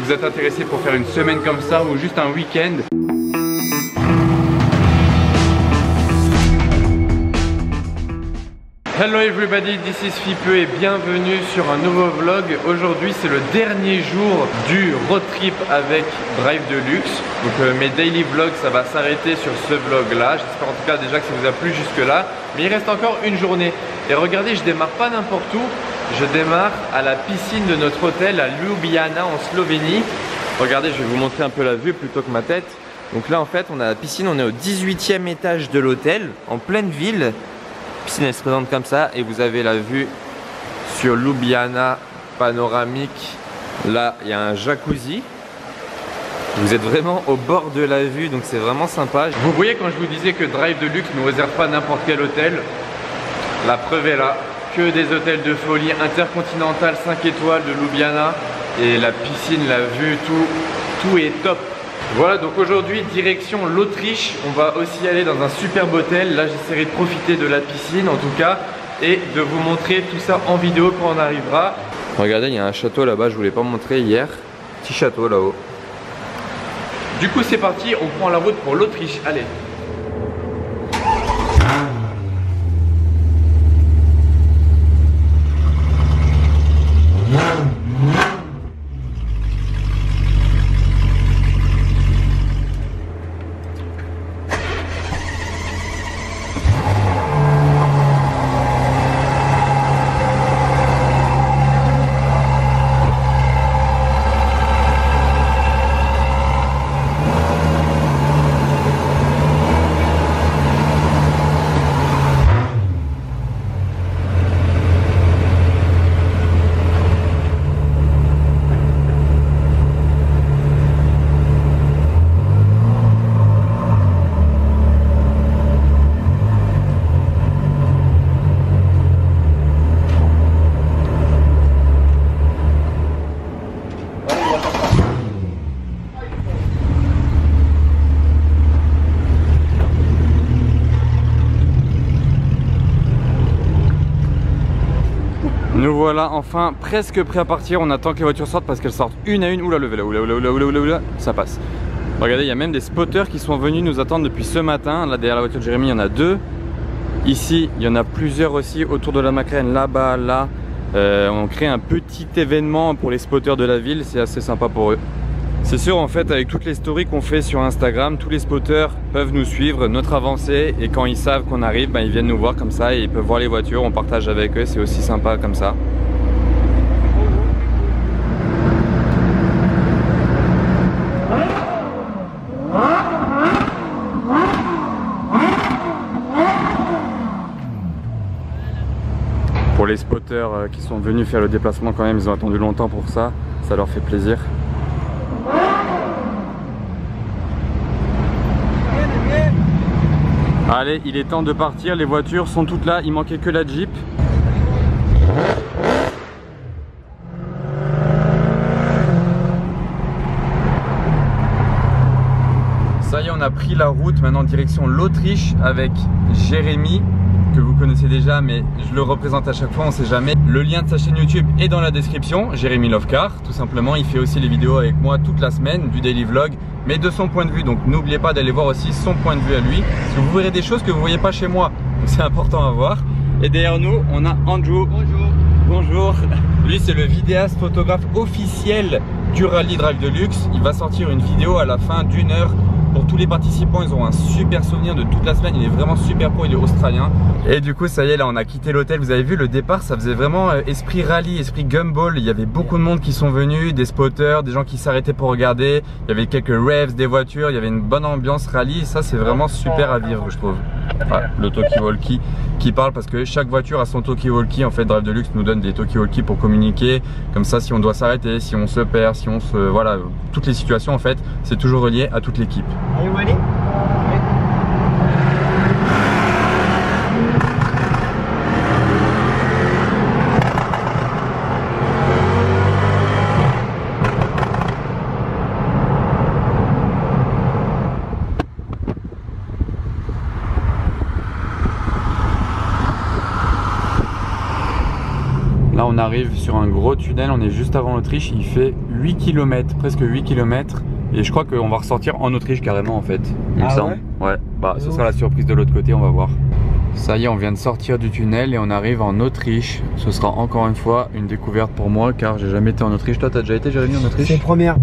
vous êtes intéressé pour faire une semaine comme ça ou juste un week-end. Hello everybody, this is Fipe et bienvenue sur un nouveau vlog. Aujourd'hui c'est le dernier jour du road trip avec Drive Deluxe. Donc mes daily vlogs ça va s'arrêter sur ce vlog là. J'espère en tout cas déjà que ça vous a plu jusque là. Mais il reste encore une journée. Et regardez, je démarre pas n'importe où. Je démarre à la piscine de notre hôtel à Ljubljana en Slovénie. Regardez, je vais vous montrer un peu la vue plutôt que ma tête. Donc là en fait on a la piscine, on est au 18e étage de l'hôtel en pleine ville. La piscine elle se présente comme ça et vous avez la vue sur Ljubljana panoramique. Là il y a un jacuzzi. Vous êtes vraiment au bord de la vue, donc c'est vraiment sympa. Vous voyez quand je vous disais que Drive Deluxe ne réserve pas n'importe quel hôtel, la preuve est là. Que des hôtels de folie, Intercontinental 5 étoiles de Ljubljana et la piscine, la vue, tout est top. Voilà, donc aujourd'hui direction l'Autriche, on va aussi aller dans un superbe hôtel. Là j'essaierai de profiter de la piscine en tout cas et de vous montrer tout ça en vidéo quand on arrivera. Regardez, il y a un château là-bas, je vous l'ai pas montré hier. Petit château là-haut. Du coup c'est parti, on prend la route pour l'Autriche, allez. Nous voilà enfin presque prêts à partir. On attend que les voitures sortent parce qu'elles sortent une à une. Oula, oula, ça passe. Regardez, il y a même des spotters qui sont venus nous attendre depuis ce matin. Là derrière la voiture de Jérémy, il y en a deux. Ici, il y en a plusieurs aussi autour de la Macrène, là-bas, là. On crée un petit événement pour les spotters de la ville. C'est assez sympa pour eux. C'est sûr, en fait, avec toutes les stories qu'on fait sur Instagram, tous les spotters peuvent nous suivre, notre avancée, et quand ils savent qu'on arrive, ben, ils viennent nous voir comme ça et ils peuvent voir les voitures, on partage avec eux, c'est aussi sympa comme ça. Pour les spotters qui sont venus faire le déplacement quand même, ils ont attendu longtemps pour ça, ça leur fait plaisir. Allez, il est temps de partir, les voitures sont toutes là, il manquait que la Jeep. Ça y est, on a pris la route maintenant direction l'Autriche avec Jérémy, que vous connaissez déjà mais je le représente à chaque fois, on sait jamais. Le lien de sa chaîne YouTube est dans la description, Jérémy Love Car, tout simplement. Il fait aussi les vidéos avec moi toute la semaine, du daily vlog, mais de son point de vue. Donc n'oubliez pas d'aller voir aussi son point de vue à lui, parce que vous verrez des choses que vous ne voyez pas chez moi. Donc c'est important à voir. Et derrière nous, on a Andrew. Bonjour. Bonjour. Lui c'est le vidéaste photographe officiel du Rally Drive Deluxe. Il va sortir une vidéo à la fin d'1 heure. Pour tous les participants, ils ont un super souvenir de toute la semaine. Il est vraiment super pro, il est australien. Et du coup, ça y est, là, on a quitté l'hôtel. Vous avez vu, le départ, ça faisait vraiment esprit rallye, esprit gumball. Il y avait beaucoup de monde qui sont venus, des spotters, des gens qui s'arrêtaient pour regarder. Il y avait quelques revs, des voitures. Il y avait une bonne ambiance rallye. Ça, c'est vraiment super à vivre, je trouve. Enfin, le talkie-walkie qui parle parce que chaque voiture a son talkie-walkie. En fait, Drive Deluxe nous donne des talkie-walkie pour communiquer. Comme ça, si on doit s'arrêter, si on se perd, si on se... Voilà, toutes les situations, en fait, c'est toujours relié à toute l'équipe. Are you ready? Là on arrive sur un gros tunnel, on est juste avant l'Autriche, il fait 8 km, presque 8 km. Et je crois qu'on va ressortir en Autriche carrément en fait, il me semble. Ouais, bah ce sera la surprise de l'autre côté, on va voir. Ça y est, on vient de sortir du tunnel et on arrive en Autriche. Ce sera encore une fois une découverte pour moi car j'ai jamais été en Autriche. Toi, t'as déjà été, Jérémy, en Autriche? C'est première.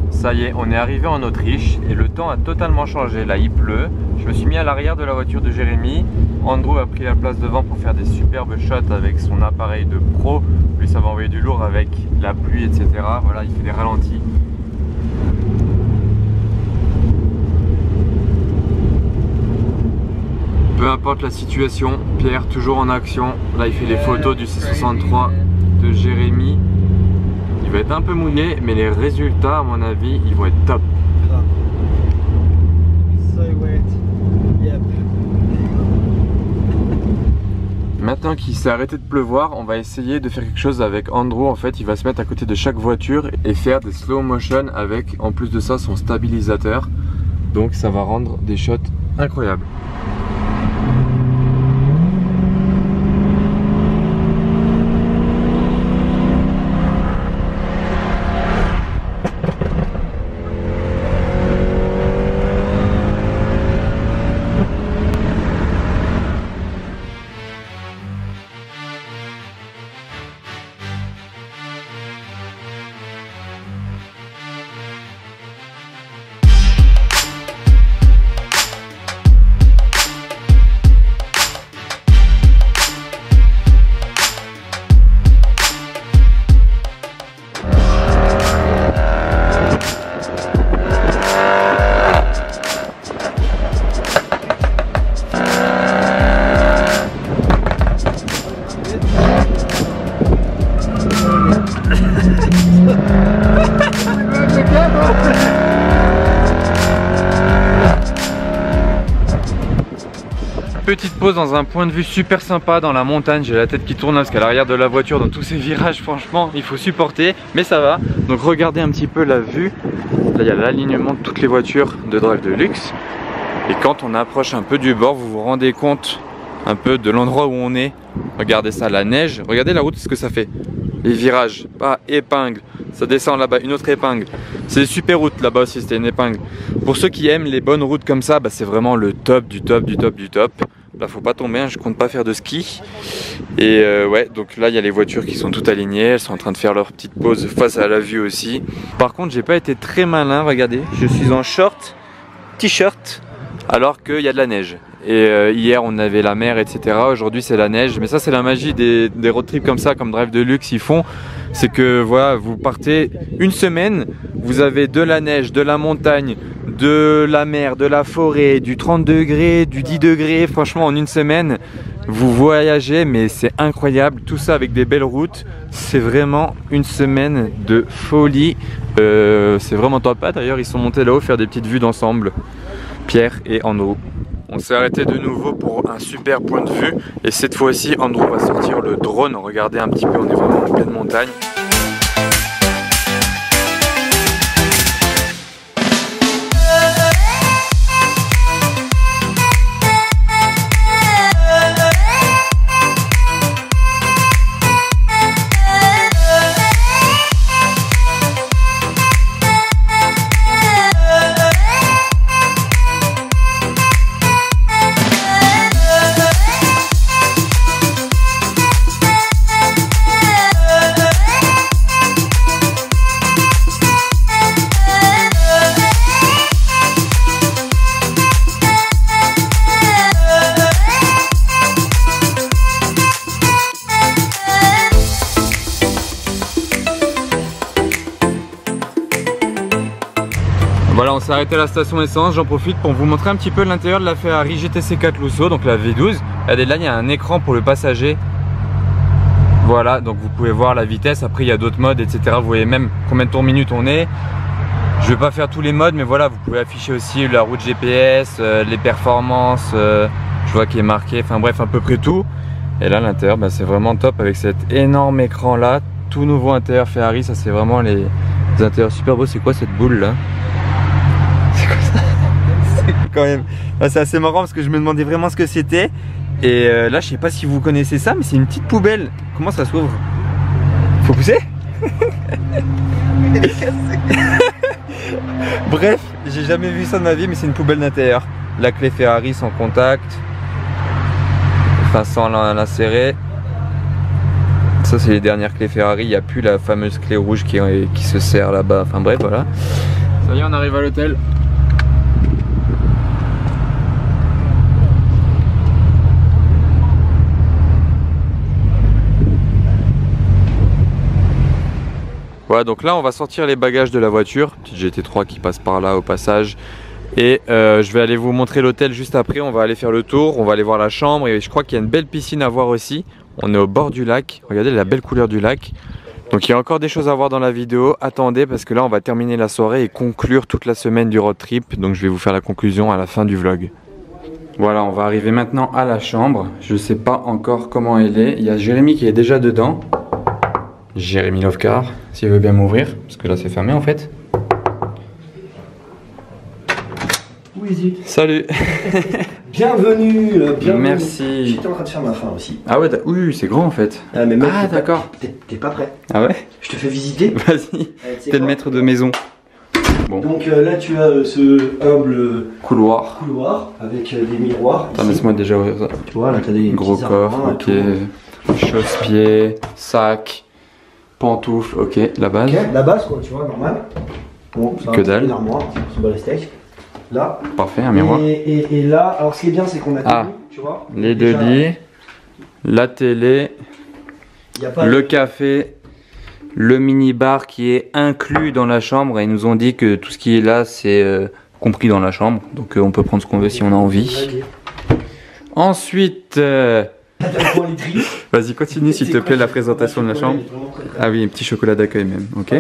Ça y est, on est arrivé en Autriche et le temps a totalement changé. Là, il pleut. Je me suis mis à l'arrière de la voiture de Jérémy. Andrew a pris la place devant pour faire des superbes shots avec son appareil de pro. Lui, ça va envoyer du lourd avec la pluie, etc. Voilà, il fait des ralentis. Peu importe la situation, Pierre toujours en action. Là, il fait les photos du C63 de Jérémy. Il va être un peu mouillé, mais les résultats, à mon avis, ils vont être top. Maintenant qu'il s'est arrêté de pleuvoir, on va essayer de faire quelque chose avec Andrew. En fait, il va se mettre à côté de chaque voiture et faire des slow motion avec, en plus de ça, son stabilisateur. Donc ça va rendre des shots incroyables. Petite pause dans un point de vue super sympa dans la montagne. J'ai la tête qui tourne là parce qu'à l'arrière de la voiture, dans tous ces virages, franchement il faut supporter, mais ça va. Donc regardez un petit peu la vue. Là il y a l'alignement de toutes les voitures de Drive de Luxe. Et quand on approche un peu du bord, vous vous rendez compte un peu de l'endroit où on est. Regardez ça, la neige, regardez la route, ce que ça fait. Les virages, pas épingle, ça descend là-bas, une autre épingle. C'est des super routes là-bas aussi, c'était une épingle. Pour ceux qui aiment les bonnes routes comme ça, bah, c'est vraiment le top du top du top du top. Là faut pas tomber, hein, je compte pas faire de ski. Et ouais, donc là il y a les voitures qui sont toutes alignées, elles sont en train de faire leur petite pause face à la vue aussi. Par contre j'ai pas été très malin, regardez, je suis en short, t-shirt, alors qu'il y a de la neige. Et hier on avait la mer, etc. Aujourd'hui c'est la neige. Mais ça c'est la magie des road trips comme ça, comme Drive de Luxe ils font. C'est que voilà, vous partez une semaine, vous avez de la neige, de la montagne, de la mer, de la forêt, du 30 degrés, du 10 degrés. Franchement en une semaine vous voyagez, mais c'est incroyable. Tout ça avec des belles routes. C'est vraiment une semaine de folie. C'est vraiment top. Ah, d'ailleurs ils sont montés là-haut faire des petites vues d'ensemble, Pierre et Andrew. On s'est arrêté de nouveau pour un super point de vue et cette fois-ci Andrew va sortir le drone. Regardez un petit peu, on est vraiment en pleine montagne. s'est arrêté à la station essence, j'en profite pour vous montrer un petit peu l'intérieur de la Ferrari GTC 4 Lusso, donc la V12. Regardez, là il y a un écran pour le passager. Voilà, donc vous pouvez voir la vitesse, après il y a d'autres modes, etc. Vous voyez même combien de tours minute on est. Je vais pas faire tous les modes, mais voilà, vous pouvez afficher aussi la route GPS, les performances, je vois qu'il est marqué, enfin bref, à peu près tout. Et là l'intérieur, bah, c'est vraiment top avec cet énorme écran là, tout nouveau intérieur Ferrari, ça c'est vraiment les intérieurs super beaux. C'est quoi cette boule là? C'est quoi ça? C'est quand même, c'est assez marrant parce que je me demandais vraiment ce que c'était. Et là je sais pas si vous connaissez ça, mais c'est une petite poubelle. Comment ça s'ouvre? Faut pousser? Bref, j'ai jamais vu ça de ma vie, mais c'est une poubelle d'intérieur. La clé Ferrari sans contact, enfin sans l'insérer. Ça c'est les dernières clés Ferrari, il n'y a plus la fameuse clé rouge qui se sert là-bas. Enfin bref, voilà. Ça y est, on arrive à l'hôtel. Voilà, donc là on va sortir les bagages de la voiture, petite GT3 qui passe par là au passage. Et je vais aller vous montrer l'hôtel juste après. On va aller faire le tour, on va aller voir la chambre. Et je crois qu'il y a une belle piscine à voir aussi. On est au bord du lac, regardez la belle couleur du lac. Donc il y a encore des choses à voir dans la vidéo. Attendez, parce que là on va terminer la soirée et conclure toute la semaine du road trip. Donc je vais vous faire la conclusion à la fin du vlog. Voilà, on va arriver maintenant à la chambre. Je ne sais pas encore comment elle est. Il y a Jérémy qui est déjà dedans. Jérémy Lovcar, s'il veut bien m'ouvrir, parce que là c'est fermé en fait. Oui, zut. Salut. Bienvenue, bienvenue. Merci. J'étais en train de faire ma faim aussi. Ah ouais, oui, c'est grand en fait. Ah, mais mec, d'accord. T'es pas prêt. Ah ouais? Je te fais visiter. Vas-y, t'es le maître de maison. Bon. Donc là tu as ce humble Couloir. avec des miroirs. Attends, laisse-moi déjà ouvrir ça. Tu vois, là t'as des Gros petits coffre, armoires ok. et tout. Chausse-pied, sac, pantoufles, ok, la base. Ok, la base quoi, tu vois, normal. Bon, ça Que dalle. Une armoire, c'est pas les steaks. Là. Parfait, un miroir. Et là, alors ce qui est bien, c'est qu'on a tout, tu vois. Les deux lits, la télé, y a pas le café, le mini-bar qui est inclus dans la chambre. Et ils nous ont dit que tout ce qui est là, c'est compris dans la chambre. Donc on peut prendre ce qu'on veut si on a envie. Ensuite, vas-y, continue s'il te plaît la présentation de la chambre. Ah oui, un petit chocolat d'accueil même, ok.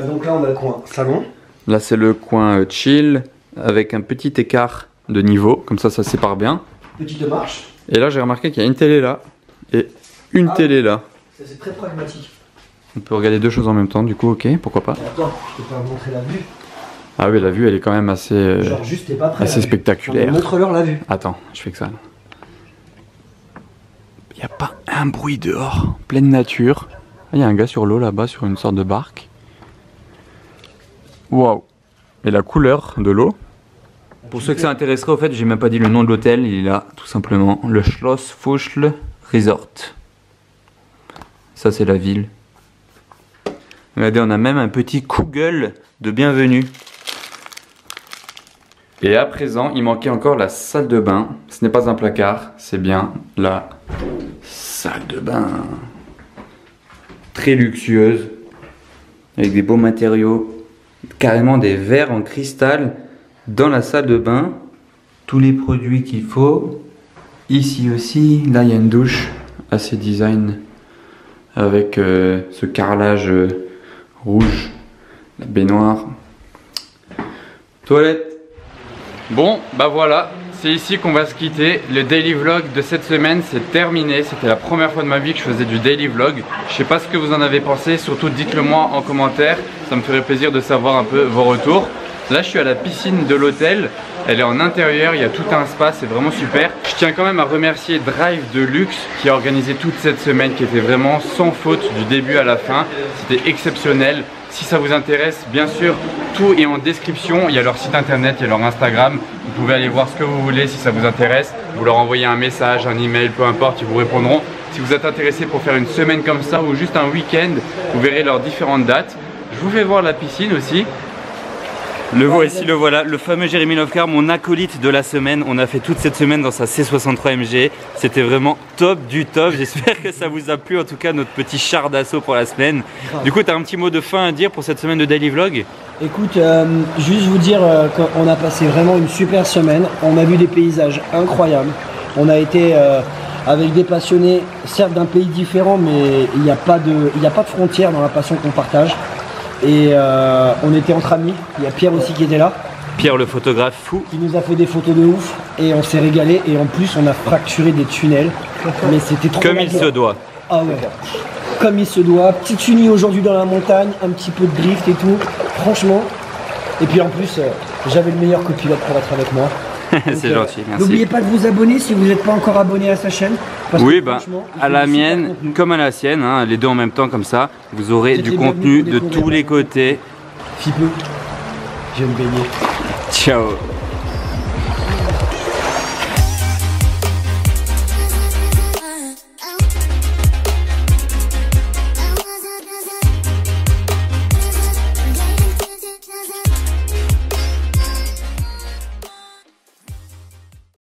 Donc là, on a le coin salon. Là, c'est le coin chill avec un petit écart de niveau, comme ça sépare bien. Petite marche. Et là, j'ai remarqué qu'il y a une télé là et une télé là. C'est très pragmatique. On peut regarder deux choses en même temps, du coup, ok, pourquoi pas. Attends, je peux pas vous montrer la vue. Ah oui, la vue, elle est quand même assez, Genre juste, t'es pas prêt. assez spectaculaire. Montre-leur la vue. Attends, je fais que ça. Il n'y a pas un bruit dehors, pleine nature. Il y a un gars sur l'eau là-bas, sur une sorte de barque. Waouh! Et la couleur de l'eau. Pour ceux que ça intéresserait, au fait, j'ai même pas dit le nom de l'hôtel. Il est là, tout simplement, le Schloss Fuschl Resort. Ça, c'est la ville. Regardez, on a même un petit Kugel de bienvenue. Et à présent, il manquait encore la salle de bain. Ce n'est pas un placard, c'est bien la salle de bain. Très luxueuse, avec des beaux matériaux. Carrément des verres en cristal dans la salle de bain. Tous les produits qu'il faut. Ici aussi, là il y a une douche assez design avec ce carrelage rouge, la baignoire, toilette. Bon, bah voilà, c'est ici qu'on va se quitter. Le daily vlog de cette semaine c'est terminé. C'était la première fois de ma vie que je faisais du daily vlog. Je sais pas ce que vous en avez pensé, surtout dites-le moi en commentaire. Ça me ferait plaisir de savoir un peu vos retours. Là je suis à la piscine de l'hôtel. Elle est en intérieur, il y a tout un spa, c'est vraiment super. Je tiens quand même à remercier Drive de Luxe qui a organisé toute cette semaine, qui était vraiment sans faute du début à la fin. C'était exceptionnel. Si ça vous intéresse, bien sûr, tout est en description. Il y a leur site internet, il y a leur Instagram. Vous pouvez aller voir ce que vous voulez si ça vous intéresse. Vous leur envoyez un message, un email, peu importe, ils vous répondront. Si vous êtes intéressé pour faire une semaine comme ça ou juste un week-end, vous verrez leurs différentes dates. Je vous fais voir la piscine aussi. Le voici, le voilà, le fameux Jérémy Lovekar, mon acolyte de la semaine. On a fait toute cette semaine dans sa C63 MG. C'était vraiment top du top. J'espère que ça vous a plu, en tout cas, notre petit char d'assaut pour la semaine. Du coup, tu as un petit mot de fin à dire pour cette semaine de Daily Vlog? Écoute, juste vous dire qu'on a passé vraiment une super semaine. On a vu des paysages incroyables. On a été avec des passionnés, certes d'un pays différent, mais il n'y a pas de frontières dans la passion qu'on partage. Et on était entre amis. Il y a Pierre aussi qui était là. Pierre le photographe fou. Qui nous a fait des photos de ouf. Et on s'est régalé. Et en plus, on a fracturé des tunnels. Mais c'était trop comme il se doit. Ah ouais. Comme il se doit. Petite unie aujourd'hui dans la montagne. Un petit peu de drift et tout. Franchement. Et puis en plus, j'avais le meilleur copilote pour être avec moi. C'est gentil, merci. N'oubliez pas de vous abonner si vous n'êtes pas encore abonné à sa chaîne. Parce oui, que, bah, à la mienne comme à la sienne, hein, les deux en même temps comme ça, vous aurez du contenu de tous les côtés. Fipeux, je vais me baigner. Ciao.